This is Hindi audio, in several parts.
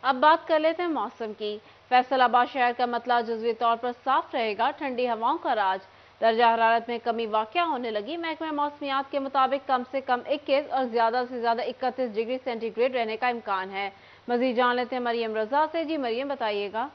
अब बात कर लेते हैं मौसम की। फैसलाबाद शहर का मतला जुज़वी तौर पर साफ रहेगा, ठंडी हवाओं का राज। दर्जा हरारत में कमी वाक़या होने लगी। महकमा मौसमियात के मुताबिक कम से कम 21 और ज़्यादा से ज़्यादा 31 डिग्री सेंटीग्रेड रहने का इम्कान है। मज़ीद जान लेते हैं मरियम रजा से। जी मरियम, बताइएगा।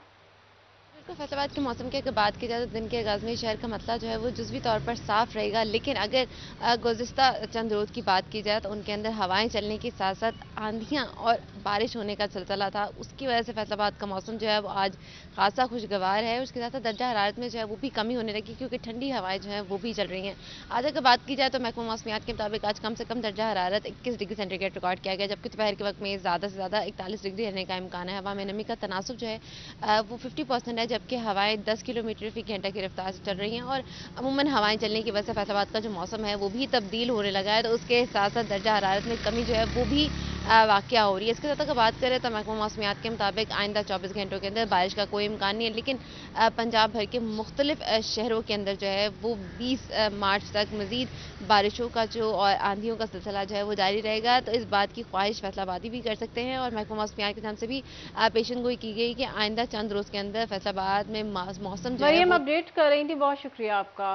बिल्कुल, फैसलाबाद के मौसम की अगर बात की जाए तो दिन के आगाज़ में शहर का मतला जो है वो जुज़वी तौर पर साफ़ रहेगा, लेकिन अगर गुज़िस्ता चंद रोज़ की बात की जाए तो उनके अंदर हवाएं चलने के साथ साथ आंधियां और बारिश होने का सिलसिला था। उसकी वजह से फैसलाबाद का मौसम जो है वो आज खासा खुशगवार है। उसके साथ साथ दर्जा हरारत में जो है वो भी कमी होने लगी, क्योंकि ठंडी हवाएं जो हैं वो भी चल रही हैं। आज अगर बात की जाए तो महकमा मौसमियात के मुताबिक आज कम से कम दर्जा हरारत 21 डिग्री सेंटीग्रेड रिकॉर्ड किया गया, जबकि दोपहर के वक्त में ज़्यादा से ज़्यादा 41 डिग्री रहने का इम्कान है। हवा में नमी का तनासुब जो है वो 50% है, जबकि हवाएं 10 किलोमीटर फी घंटा की रफ्तार से चल रही हैं। और अमूमन हवाएं चलने की वजह से फैसलाबाद का जो मौसम है वो भी तब्दील होने लगा है, तो उसके साथ साथ दर्जा हरारत में कमी जो है वो भी वाक़या हो रही है। इसके साथ अगर बात करें तो महकमा मौसमियात के मुताबिक आइंदा 24 घंटों के अंदर बारिश का कोई इम्कान नहीं है, लेकिन पंजाब भर के मुख्तलिफ शहरों के अंदर जो है वो 20 मार्च तक मज़ीद बारिशों का जो और आंधियों का सिलसिला जो है वो जारी रहेगा। तो इस बात की ख्वाहिश फैसलाबादी भी कर सकते हैं, और महकमा मौसमियात की जानब से भी पेशन गोई की गई कि आइंदा चंद रोज़ के अंदर फैसलाबाद में मौसम जो है मरियम वो अपडेट कर रही थी, बहुत शुक्रिया आपका।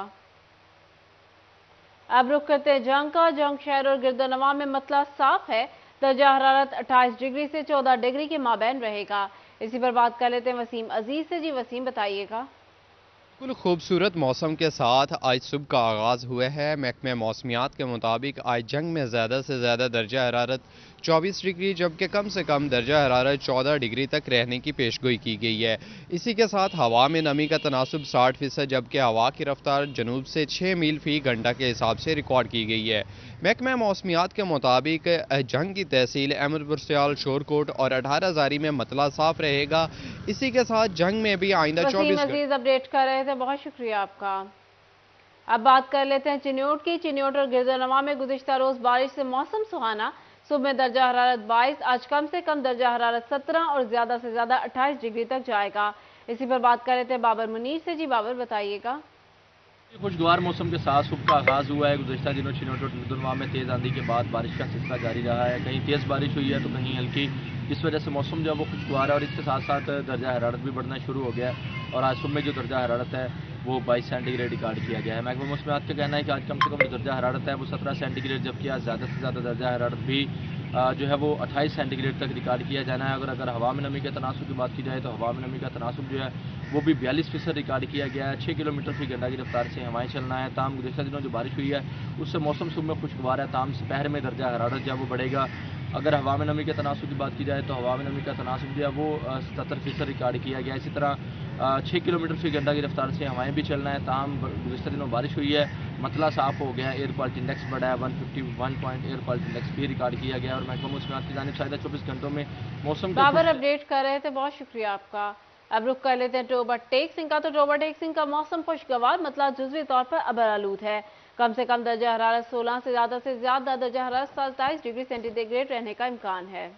अब रुख करते हैं जंग का। जंग शहर और गिरदोनवा में मतला साफ है। दर्जा हरारत 28 डिग्री से 14 डिग्री के माबैन रहेगा। इसी पर बात कर लेते हैं वसीम अजीज से। जी वसीम, बताइएगा। बिल्कुल खूबसूरत मौसम के साथ आज सुबह का आगाज़ हुआ है। महकमे मौसमियात के मुताबिक आज जंग में ज़्यादा से ज़्यादा दर्जा हरारत 24 डिग्री, जबकि कम से कम दर्जा हरारत 14 डिग्री तक रहने की पेशगोई की गई है। इसी के साथ हवा में नमी का तनासुब 60%, जबकि हवा की रफ्तार जनूब से 6 मील फी घंटा के हिसाब से रिकॉर्ड की गई है। महकमा मौसमियात के मुताबिक जंग की तहसील अहमदपुर सियाल शोरकोट और 18 में मतला साफ रहेगा। इसी के साथ जंग में भी आइंदा वसीम 24 घंटे अजीज अपडेट कर रहे थे, बहुत शुक्रिया आपका। अब बात कर लेते हैं चिन्योट की। चिन्योट और गिरदोनवा में गुज़िश्ता रोज़ बारिश से मौसम सुहाना। सुबह में दर्जा हरारत 22, आज कम से कम दर्जा हरारत 17 और ज़्यादा से ज़्यादा 28 डिग्री तक जाएगा। इसी पर बात कर लेते हैं बाबर मुनीर से। जी बाबर, बताइएगा। खुशगवार मौसम के साथ सुबह का आगाज़ हुआ है। गुज़श्ता दिनों चिनोट और गिरदोनवा में तेज़ आंधी के बाद बारिश का सिलसिला जारी रहा है। कहीं तेज़ बारिश हुई है तो कहीं हल्की, जिस वजह से मौसम जो है वो खुशगवार है, और इसके साथ साथ दर्जा हरारत भी बढ़ना शुरू हो गया है। और आज सुबह में जो दर्जा हरारत है वो 22 सेंटीग्रेड रिकॉर्ड किया गया है। महकमा मौसमियात का कहना है कि आज कम से कम जो दर्जा हरारत है वो 17 सेंटीग्रेड, जबकि आज ज़्यादा से ज़्यादा दर्जा हरारत भी जो है वो 28 सेंटीग्रेड तक रिकॉर्ड किया जाना है। अगर हवा में नमी के तनासुब की बात की जाए तो हवा में नमी का तनासुब जो है वो भी 42% रिकॉर्ड किया गया है। 6 किलोमीटर फी घंटा की रफ्तार से हवाएं चलना है। ताम गुज़श्ता दिनों जो बारिश हुई है उससे मौसम सुबह में खुशगवार है। ताम दोपहर में दर्जा हरारत जो है वो बढ़ेगा। अगर हवा में नमी के तनासुब की बात की जाए तो हवा में नमी का तनासुब जो है वो 77% रिकॉर्ड किया गया है। इसी तरह 6 किलोमीटर फी घंटा की रफ्तार से हवाएं भी चलना है। ताम गुज़श्ता दिनों बारिश हुई है, मतला साफ हो गया है, एयर क्वालिटी इंडेक्स बढ़ा है, 151 पॉइंट एयर क्वालिटी इंडेक्स भी रिकॉर्ड किया गया है। और महकमा मौसमियात की जानिब से आइंदा 24 घंटों में मौसम के बाबर अपडेट कर रहे थे, बहुत शुक्रिया आपका। अब रुक कर लेते हैं टोबा टेक सिंह का। तो टोबा टेक सिंह का मौसम खुशगवार, मतलब जुज़वी तौर पर अबरालूद है। कम से कम दर्जा हरारत 16 से ज़्यादा दर्जा हरारत 27 डिग्री सेंटीग्रेड रहने का इम्कान है।